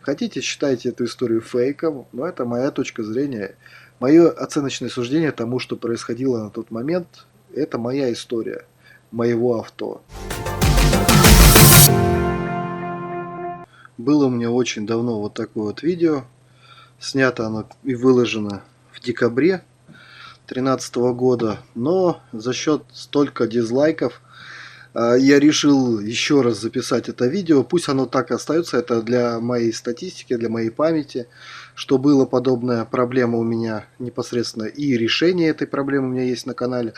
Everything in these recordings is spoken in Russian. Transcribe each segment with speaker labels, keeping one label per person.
Speaker 1: Хотите, считайте эту историю фейком, но это моя точка зрения. Мое оценочное суждение тому, что происходило на тот момент, это моя история моего авто. Было у меня очень давно вот такое вот видео. Снято оно и выложено в декабре 2013 года. Но за счет столько дизлайков я решил еще раз записать это видео. Пусть оно так и остается. Это для моей статистики, для моей памяти. Что была подобная проблема у меня непосредственно. И решение этой проблемы у меня есть на канале.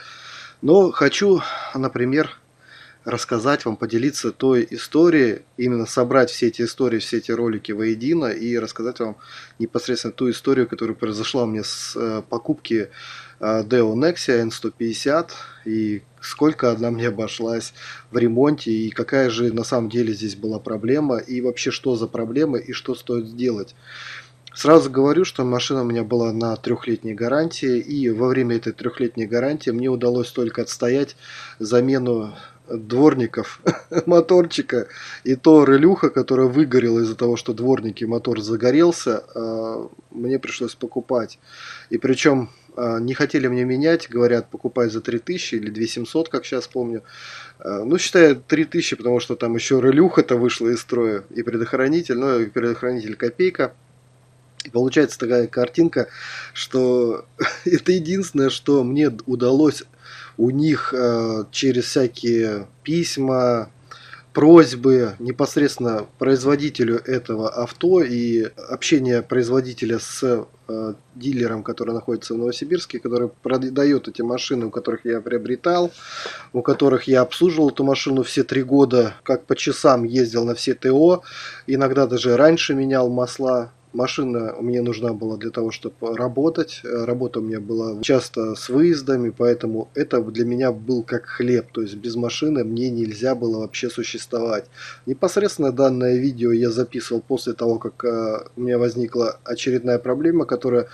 Speaker 1: Но хочу, например, рассказать вам, поделиться той историей, именно собрать все эти истории, все эти ролики воедино и рассказать вам непосредственно ту историю, которая произошла у меня с покупки Deo Nexia N150 и сколько она мне обошлась в ремонте и какая же на самом деле здесь была проблема и вообще что за проблема и что стоит сделать. Сразу говорю, что машина у меня была на трехлетней гарантии, и во время этой трехлетней гарантии мне удалось только отстоять замену дворников моторчика, и то релюха, которая выгорела из-за того, что дворники мотор загорелся, мне пришлось покупать. И причем не хотели мне менять, говорят, покупать за 3000 или 2700, как сейчас помню. Ну, считаю 3000, потому что там еще релюха-то вышла из строя, и предохранитель, ну, и предохранитель копейка. И получается такая картинка, что это единственное, что мне удалось у них через всякие письма, просьбы непосредственно производителю этого авто и общение производителя с дилером, который находится в Новосибирске, который продает эти машины, у которых я приобретал, у которых я обслуживал эту машину все 3 года, как по часам ездил на все ТО, иногда даже раньше менял масла. Машина мне нужна была для того, чтобы работать. Работа у меня была часто с выездами, поэтому это для меня был как хлеб. То есть без машины мне нельзя было вообще существовать. Непосредственно данное видео я записывал после того, как у меня возникла очередная проблема, которая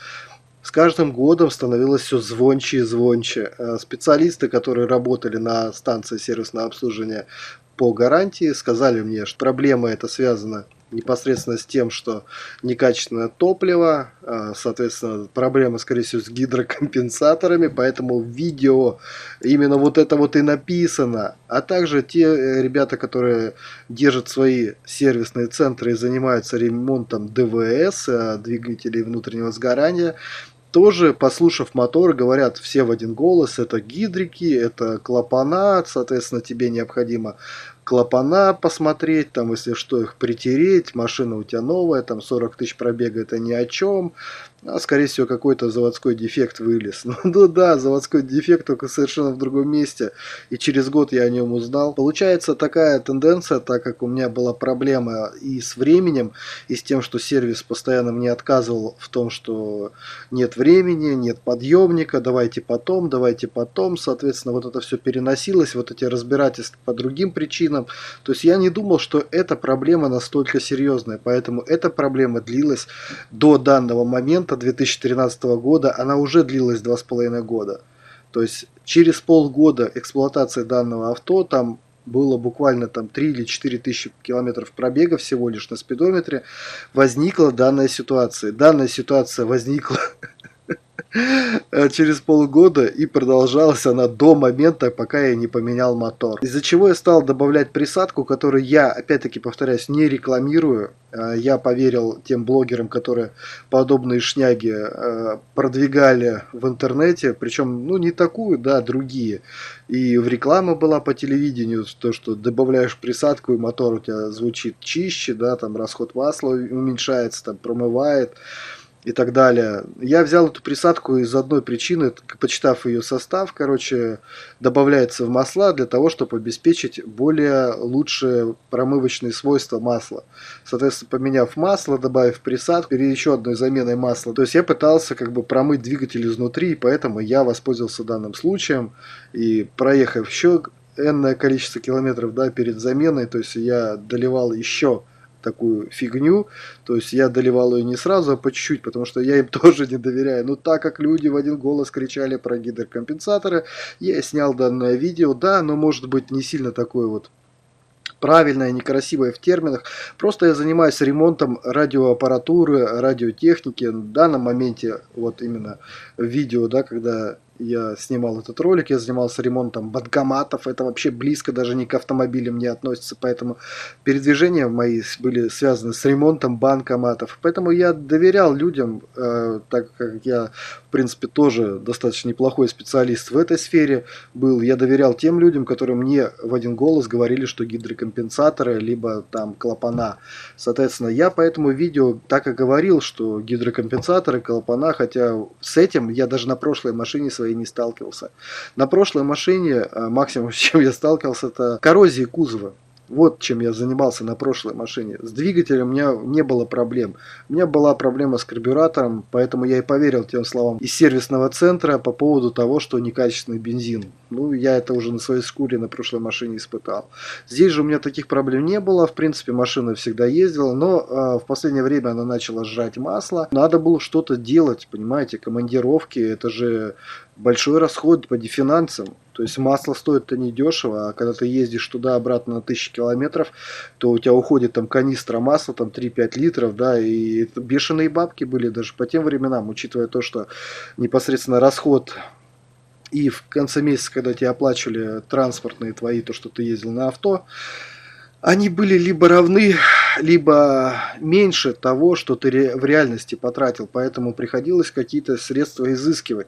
Speaker 1: с каждым годом становилось все звонче и звонче. Специалисты, которые работали на станции сервисного обслуживания по гарантии, сказали мне, что проблема эта связана непосредственно с тем, что некачественное топливо, соответственно, проблема, скорее всего, с гидрокомпенсаторами, поэтому в видео именно вот это вот и написано. А также те ребята, которые держат свои сервисные центры и занимаются ремонтом ДВС, двигателей внутреннего сгорания, тоже, послушав мотор, говорят все в один голос: это гидрики, это клапана, соответственно, тебе необходимо клапана посмотреть, там, если что, их притереть, машина у тебя новая, там 40 тысяч пробега, это ни о чем, а скорее всего какой-то заводской дефект вылез. Ну да, заводской дефект, только совершенно в другом месте, и через год я о нем узнал. Получается такая тенденция, так как у меня была проблема и с временем, и с тем, что сервис постоянно мне отказывал в том, что нет времени, нет подъемника, давайте потом, соответственно, вот это все переносилось, вот эти разбирательства по другим причинам. То есть я не думал, что эта проблема настолько серьезная, поэтому эта проблема длилась до данного момента, 2013 года, она уже длилась 2,5 года. То есть через полгода эксплуатации данного авто, там было буквально там 3 или 4 тысячи километров пробега всего лишь на спидометре, возникла данная ситуация. Данная ситуация возникла через полгода, и продолжалась она до момента, пока я не поменял мотор. Из-за чего я стал добавлять присадку, которую я, опять-таки повторяюсь, не рекламирую. Я поверил тем блогерам, которые подобные шняги продвигали в интернете, причем, ну, не такую, да, другие. И в рекламе была по телевидению, то, что добавляешь присадку, и мотор у тебя звучит чище, да, там расход масла уменьшается, там промывает и так далее. Я взял эту присадку из одной причины, почитав ее состав, короче, добавляется в масла для того, чтобы обеспечить более лучшие промывочные свойства масла. Соответственно, поменяв масло, добавив присадку или еще одной заменой масла, то есть я пытался как бы промыть двигатель изнутри, и поэтому я воспользовался данным случаем, и проехав еще энное количество километров, да, перед заменой, то есть я доливал еще такую фигню, то есть я доливал ее не сразу, а по чуть-чуть, потому что я им тоже не доверяю. Но так как люди в один голос кричали про гидрокомпенсаторы, я снял данное видео, да, но может быть не сильно такое вот правильное, некрасивое в терминах. Просто я занимаюсь ремонтом радиоаппаратуры, радиотехники. В данном моменте, вот именно в видео, да, когда я снимал этот ролик, я занимался ремонтом банкоматов. Это вообще близко даже не к автомобилям не относится, поэтому передвижения мои были связаны с ремонтом банкоматов. Поэтому я доверял людям, так как я, в принципе, тоже достаточно неплохой специалист в этой сфере был. Я доверял тем людям, которые мне в один голос говорили, что гидрокомпенсаторы, либо там клапана. Соответственно, я по этому видео так и говорил, что гидрокомпенсаторы, клапана, хотя с этим я даже на прошлой машине своей не сталкивался. На прошлой машине максимум, с чем я сталкивался, это коррозия кузова. Вот чем я занимался на прошлой машине. С двигателем у меня не было проблем. У меня была проблема с карбюратором, поэтому я и поверил тем словам из сервисного центра по поводу того, что некачественный бензин. Ну, я это уже на своей шкуре на прошлой машине испытал. Здесь же у меня таких проблем не было. В принципе, машина всегда ездила, но в последнее время она начала жрать масло. Надо было что-то делать, понимаете, командировки, это же большой расход по финансам. То есть масло стоит-то недешево, а когда ты ездишь туда-обратно на 1000 километров, то у тебя уходит там канистра масла, там 3-5 литров, да, и это бешеные бабки были даже по тем временам, учитывая то, что непосредственно расход и в конце месяца, когда тебе оплачивали транспортные твои, то, что ты ездил на авто, они были либо равны, либо меньше того, что ты в реальности потратил, поэтому приходилось какие-то средства изыскивать.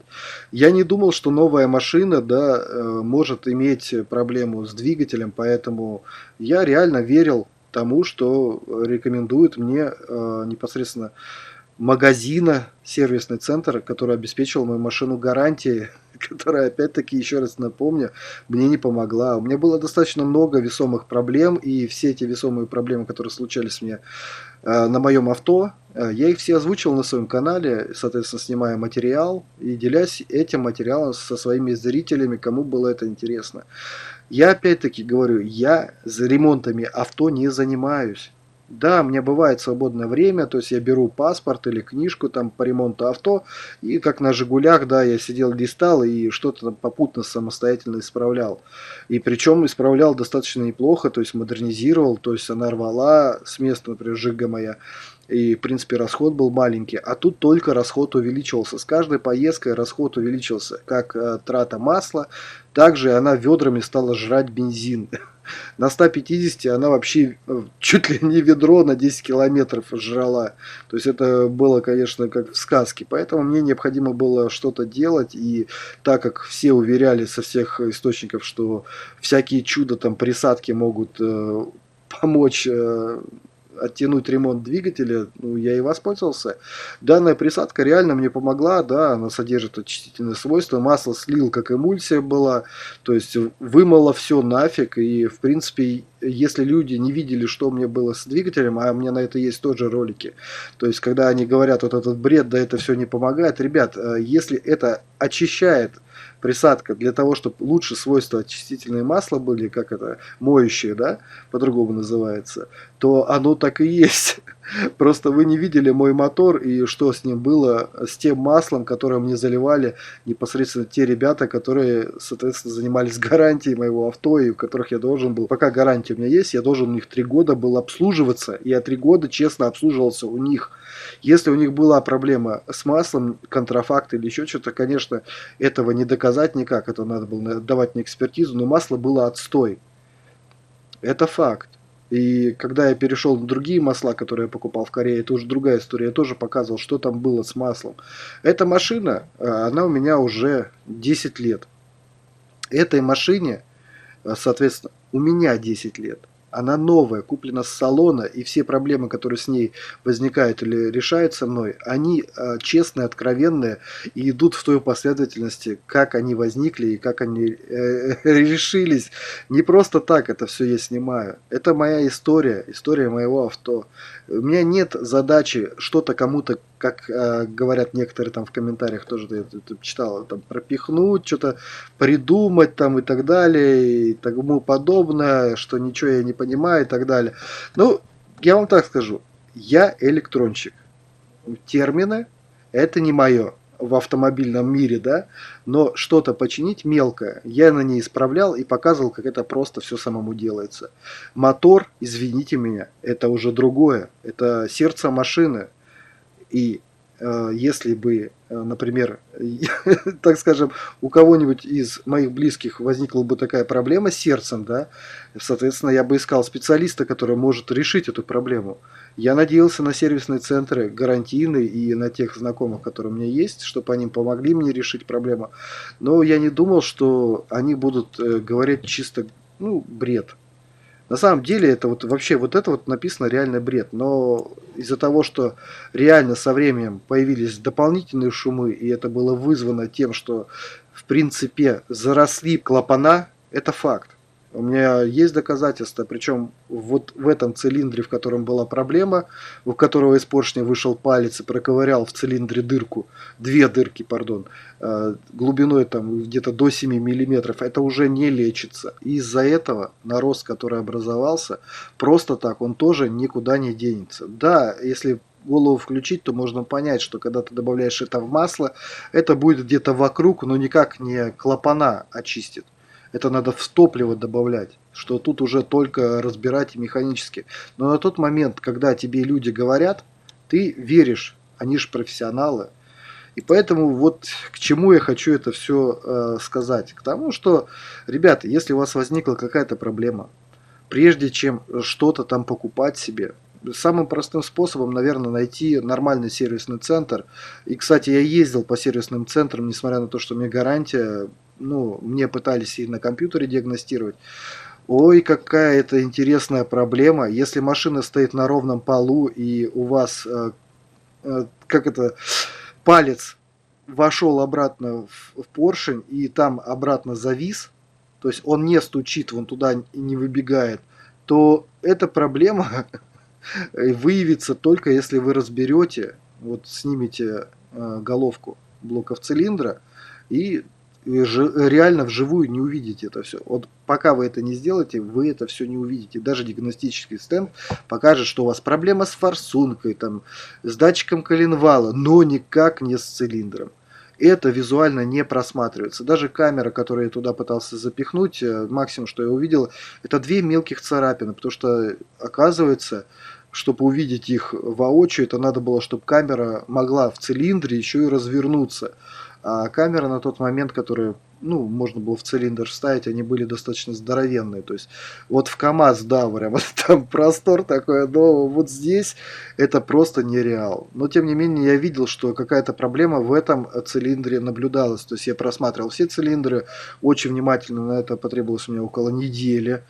Speaker 1: Я не думал, что новая машина, да, может иметь проблему с двигателем, поэтому я реально верил тому, что рекомендует мне непосредственно магазина, сервисный центр, который обеспечивал мою машину гарантией, которая, опять-таки, еще раз напомню, мне не помогла. У меня было достаточно много весомых проблем, и все эти весомые проблемы, которые случались мне на моем авто, я их все озвучивал на своем канале, соответственно, снимая материал и делясь этим материалом со своими зрителями, кому было это интересно. Я опять-таки говорю, я за ремонтами авто не занимаюсь. Да, у меня бывает свободное время, то есть я беру паспорт или книжку там по ремонту авто, и как на «Жигулях», да, я сидел, листал и что-то там попутно самостоятельно исправлял. И причем исправлял достаточно неплохо, то есть модернизировал, то есть она рвала с места, например, «Жига» моя. И, в принципе, расход был маленький. А тут только расход увеличивался. С каждой поездкой расход увеличился. Как трата масла, также она ведрами стала жрать бензин. На 150 она вообще чуть ли не ведро на 10 километров жрала. То есть это было, конечно, как в сказке. Поэтому мне необходимо было что-то делать. И так как все уверяли со всех источников, что всякие чудо там присадки могут помочь оттянуть ремонт двигателя, ну, я и воспользовался. Данная присадка реально мне помогла, да, она содержит очистительные свойства, масло слил, как эмульсия была, то есть вымыло все нафиг, и, в принципе, если люди не видели, что у меня было с двигателем, а у меня на это есть тоже ролики, то есть, когда они говорят, вот этот бред, да это все не помогает, ребят, если это очищает присадка для того, чтобы лучше свойства очистительные масла были, как это, моющие, да, по-другому называется, то оно так и есть. Просто вы не видели мой мотор и что с ним было, с тем маслом, которое мне заливали непосредственно те ребята, которые, соответственно, занимались гарантией моего авто, и у которых я должен был, пока гарантия у меня есть, я должен у них 3 года был обслуживаться, и я 3 года честно обслуживался у них. Если у них была проблема с маслом, контрафакт или еще что-то, конечно, этого не доказать никак, это надо было давать на экспертизу, но масло было отстой. Это факт. И когда я перешел на другие масла, которые я покупал в Корее, это уже другая история, я тоже показывал, что там было с маслом. Эта машина, она у меня уже 10 лет. Этой машине, соответственно, у меня 10 лет. Она новая, куплена с салона, и все проблемы, которые с ней возникают или решаются мной, они честные, откровенные и идут в той последовательности, как они возникли и как они решились. Не просто так это все я снимаю. Это моя история, история моего авто. У меня нет задачи что-то кому-то, как говорят некоторые там в комментариях, тоже я читал, там, пропихнуть, что-то придумать там и так далее, и тому подобное, что ничего я не понимаю и так далее. Ну, я вам так скажу, я электронщик. Термины это не мое. в автомобильном мире, да, но что-то починить мелкое я на ней исправлял и показывал, как это просто все самому делается. Мотор, извините меня, это уже другое, это сердце машины. И если бы, например, так скажем, у кого-нибудь из моих близких возникла бы такая проблема с сердцем, да, соответственно, я бы искал специалиста, который может решить эту проблему. Я надеялся на сервисные центры гарантийные и на тех знакомых, которые у меня есть, чтобы они помогли мне решить проблему. Но я не думал, что они будут говорить чисто, ну, бред. На самом деле это вот вообще вот это вот написано реально бред, но из-за того, что реально со временем появились дополнительные шумы, и это было вызвано тем, что в принципе заросли клапана, это факт. У меня есть доказательства, причем вот в этом цилиндре, в котором была проблема, у которого из поршня вышел палец и проковырял в цилиндре дырку, две дырки, пардон, глубиной там где-то до 7 миллиметров, это уже не лечится. И из-за этого нарост, который образовался, просто так он тоже никуда не денется. Да, если голову включить, то можно понять, что когда ты добавляешь это в масло, это будет где-то вокруг, но никак не клапана очистит. Это надо в топливо добавлять, что тут уже только разбирать механически. Но на тот момент, когда тебе люди говорят, ты веришь, они же профессионалы. И поэтому вот к чему я хочу это все сказать. К тому, что, ребята, если у вас возникла какая-то проблема, прежде чем что-то там покупать себе, самым простым способом, наверное, найти нормальный сервисный центр. И, кстати, я ездил по сервисным центрам, несмотря на то, что у меня гарантия, ну, мне пытались и на компьютере диагностировать. Ой, какая это интересная проблема. Если машина стоит на ровном полу и у вас, как это, палец вошел обратно в поршень и там обратно завис, то есть он не стучит, вон туда и не выбегает, то эта проблема выявится только если вы разберете, вот снимете головку блоков цилиндра и реально вживую не увидите это все. Вот пока вы это не сделаете, вы это все не увидите. Даже диагностический стенд покажет, что у вас проблема с форсункой, там, с датчиком коленвала, но никак не с цилиндром. Это визуально не просматривается. Даже камера, которую я туда пытался запихнуть, максимум, что я увидел, это две мелких царапины, потому что оказывается, чтобы увидеть их воочию, это надо было, чтобы камера могла в цилиндре еще и развернуться. А камеры на тот момент, которые, ну, можно было в цилиндр вставить, они были достаточно здоровенные. То есть вот в КамАЗ, да, прям там простор такой, но вот здесь это просто нереал. Но тем не менее я видел, что какая-то проблема в этом цилиндре наблюдалась. То есть я просматривал все цилиндры, очень внимательно, на это потребовалось у меня около недели.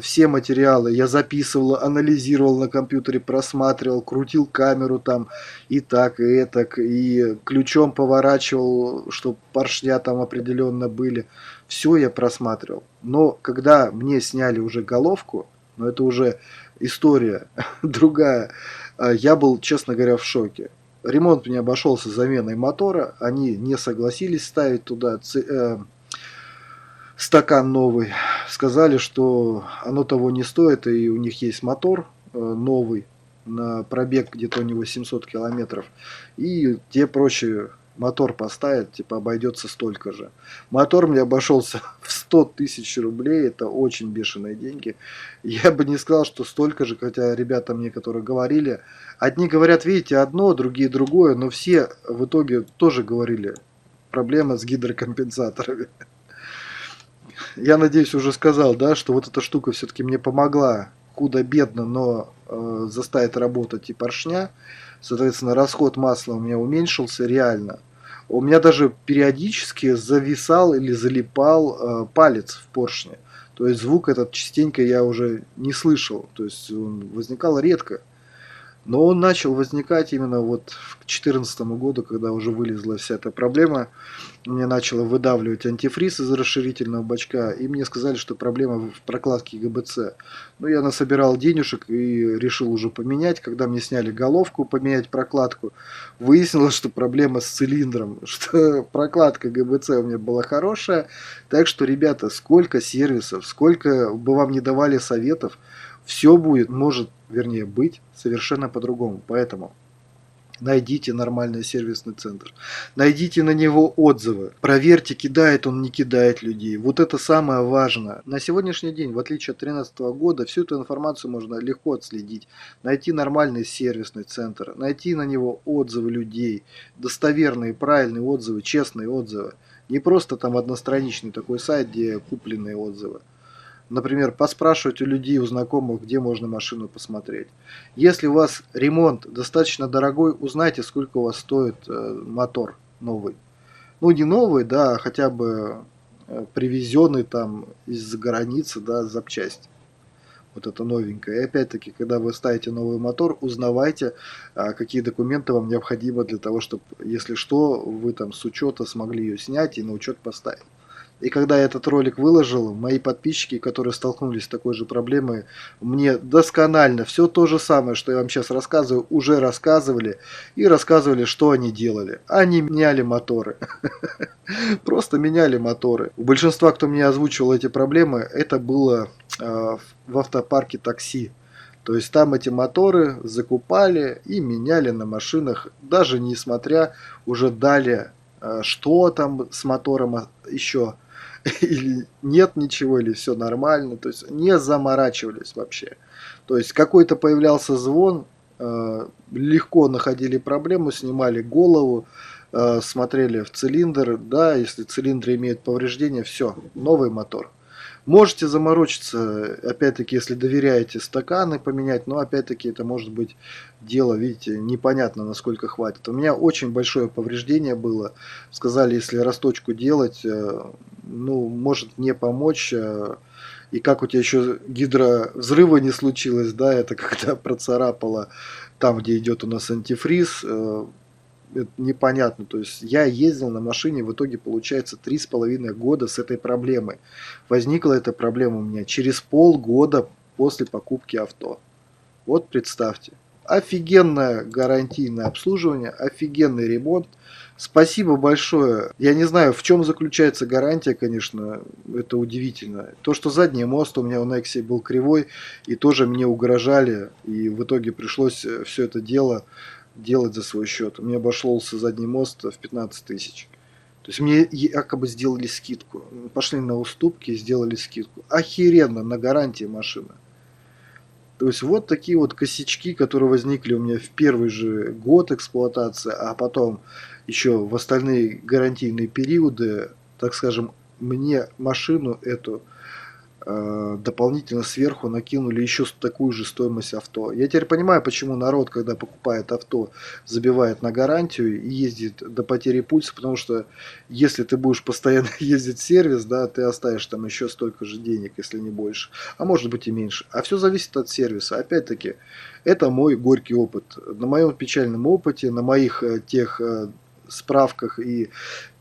Speaker 1: Все материалы я записывал, анализировал на компьютере, просматривал, крутил камеру там и так, и этак, и ключом поворачивал, чтобы поршня там определенно были. Все я просматривал. Но когда мне сняли уже головку, но это уже история другая, я был, честно говоря, в шоке. Ремонт мне обошелся заменой мотора, они не согласились ставить туда стакан новый. Сказали, что оно того не стоит, и у них есть мотор новый, на пробег где-то у него 700 километров. И те проще мотор поставят, типа обойдется столько же. Мотор мне обошелся в 100 тысяч рублей, это очень бешеные деньги. Я бы не сказал, что столько же, хотя ребята мне, которые говорили, одни говорят, видите, одно, другие другое, но все в итоге тоже говорили, проблема с гидрокомпенсаторами. Я надеюсь, уже сказал, да, что вот эта штука все-таки мне помогла худо-бедно, но заставит работать и поршня. Соответственно, расход масла у меня уменьшился реально. У меня даже периодически зависал или залипал палец в поршне. То есть звук этот частенько я уже не слышал. То есть он возникал редко. Но он начал возникать именно вот к 2014 году, когда уже вылезла вся эта проблема. Мне начало выдавливать антифриз из расширительного бачка, и мне сказали, что проблема в прокладке ГБЦ. Ну, я насобирал денежек и решил уже поменять. Когда мне сняли головку, поменять прокладку, выяснилось, что проблема с цилиндром, что прокладка ГБЦ у меня была хорошая. Так что, ребята, сколько сервисов, сколько бы вам не давали советов, все будет, может, вернее, быть совершенно по-другому. Поэтому Найдите нормальный сервисный центр. Найдите на него отзывы. Проверьте, кидает он, не кидает людей. Вот это самое важное. На сегодняшний день, в отличие от 2013 года, всю эту информацию можно легко отследить. Найти нормальный сервисный центр. Найти на него отзывы людей. Достоверные, правильные отзывы, честные отзывы. Не просто там одностраничный такой сайт, где купленные отзывы. Например, поспрашивать у людей, у знакомых, где можно машину посмотреть. Если у вас ремонт достаточно дорогой, узнайте, сколько у вас стоит мотор новый. Ну, не новый, да, а хотя бы привезенный там из-за границы, да, запчасть. Вот это новенькое. И опять-таки, когда вы ставите новый мотор, узнавайте, какие документы вам необходимы для того, чтобы, если что, вы там с учета смогли ее снять и на учет поставить. И когда я этот ролик выложил, мои подписчики, которые столкнулись с такой же проблемой, мне досконально все то же самое, что я вам сейчас рассказываю, уже рассказывали. И рассказывали, что они делали. Они меняли моторы. Просто меняли моторы. У большинства, кто мне озвучивал эти проблемы, это было в автопарке такси. То есть там эти моторы закупали и меняли на машинах, даже несмотря уже далее, что там с мотором еще, или нет ничего, или все нормально. То есть не заморачивались вообще. То есть какой-то появлялся звон, легко находили проблему, снимали голову, смотрели в цилиндр, да, если цилиндр имеет повреждения, все, новый мотор. Можете заморочиться, опять-таки, если доверяете, стаканы поменять, но опять-таки это может быть дело, видите, непонятно, насколько хватит. У меня очень большое повреждение было. Сказали, если расточку делать, ну, может не помочь. И как у тебя еще гидровзрыва не случилось, да, это когда процарапало там, где идет у нас антифриз, это непонятно. То есть я ездил на машине, в итоге получается 3,5 года с этой проблемой. Возникла эта проблема у меня через полгода после покупки авто. Вот представьте. Офигенное гарантийное обслуживание, офигенный ремонт. Спасибо большое. Я не знаю, в чем заключается гарантия, конечно, это удивительно. То, что задний мост у меня у Nexia был кривой, и тоже мне угрожали, и в итоге пришлось все это дело делать за свой счет. Мне обошелся задний мост в 15 тысяч. То есть мне якобы сделали скидку. Пошли на уступки и сделали скидку. Охеренно, на гарантии машина. То есть вот такие вот косячки, которые возникли у меня в первый же год эксплуатации, а потом еще в остальные гарантийные периоды, так скажем, мне машину эту дополнительно сверху накинули еще такую же стоимость авто. Я теперь понимаю, почему народ, когда покупает авто, забивает на гарантию и ездит до потери пульса, потому что если ты будешь постоянно ездить в сервис, да, ты оставишь там еще столько же денег, если не больше, а может быть и меньше. А все зависит от сервиса. Опять-таки, это мой горький опыт. На моем печальном опыте, на моих тех справках и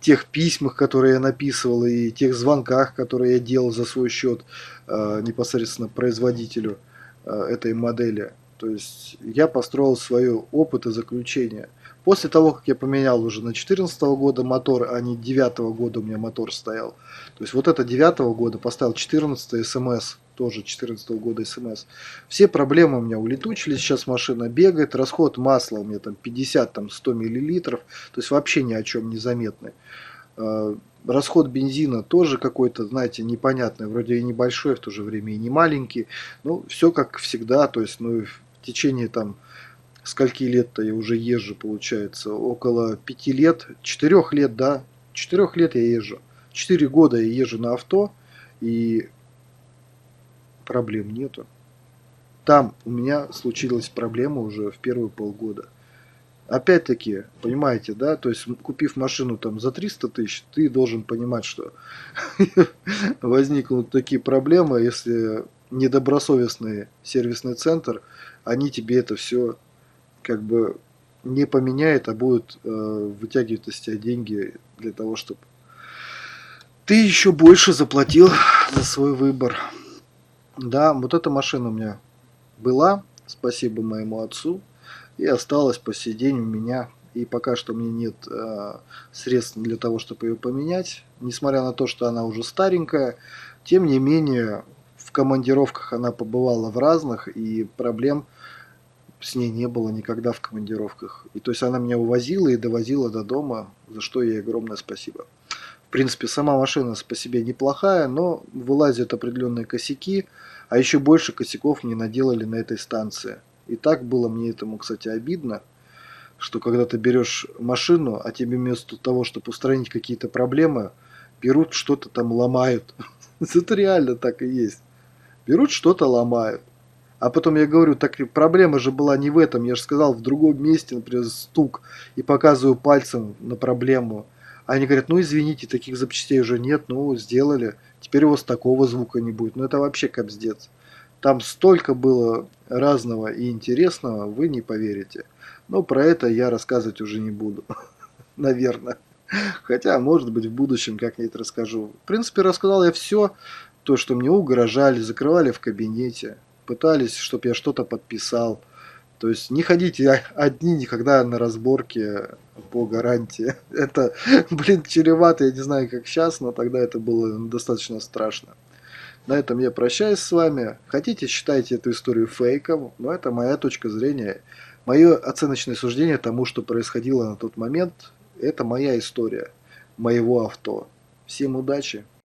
Speaker 1: тех письмах, которые я написывал, и тех звонках, которые я делал за свой счет непосредственно производителю этой модели. То есть я построил свой опыт и заключение. После того, как я поменял уже на 2014 года мотор, а не 2009 года у меня мотор стоял. То есть вот это 2009 года поставил 14 СМС, тоже 2014 года СМС. Все проблемы у меня улетучились, сейчас машина бегает, расход масла у меня там 50-100 миллилитров, то есть вообще ни о чем не заметный. Расход бензина тоже какой-то, знаете, непонятный, вроде и небольшой, в то же время и не маленький. Ну, все как всегда, то есть, ну, в течение там скольки лет-то я уже езжу, получается, около 5 лет, 4 лет, да, 4 лет я езжу. 4 года я езжу на авто, и проблем нету. Там у меня случилась проблема уже в первые полгода. Опять-таки, понимаете, да, то есть купив машину там за 300 тысяч, ты должен понимать, что возникнут такие проблемы, если недобросовестный сервисный центр, они тебе это все как бы не поменяет, а будет вытягивать из тебя деньги для того, чтобы ты еще больше заплатил за свой выбор. Да, вот эта машина у меня была, спасибо моему отцу, и осталась по сей день у меня. И пока что мне нет средств для того, чтобы ее поменять. Несмотря на то, что она уже старенькая, тем не менее в командировках она побывала в разных, и проблем с ней не было никогда в командировках. И то есть она меня увозила и довозила до дома, за что ей огромное спасибо. В принципе, сама машина по себе неплохая, но вылазят определенные косяки, а еще больше косяков мне наделали на этой станции. И так было мне этому, кстати, обидно, что когда ты берешь машину, а тебе вместо того, чтобы устранить какие-то проблемы, берут что-то там ломают. Это реально так и есть. Берут что-то ломают. А потом я говорю, так и проблема же была не в этом, я же сказал, в другом месте, например, стук, и показываю пальцем на проблему. А они говорят, ну извините, таких запчастей уже нет, ну сделали, теперь у вас такого звука не будет. Ну это вообще капздец. Там столько было разного и интересного, вы не поверите. Но про это я рассказывать уже не буду, наверное. Хотя, может быть, в будущем как-нибудь расскажу. В принципе, рассказал я все, то, что мне угрожали, закрывали в кабинете, пытались, чтобы я что-то подписал. То есть не ходите одни никогда на разборки по гарантии. Это, блин, чревато, я не знаю, как сейчас, но тогда это было достаточно страшно. На этом я прощаюсь с вами. Хотите, считайте эту историю фейком, но это моя точка зрения. Мое оценочное суждение тому, что происходило на тот момент, это моя история моего авто. Всем удачи!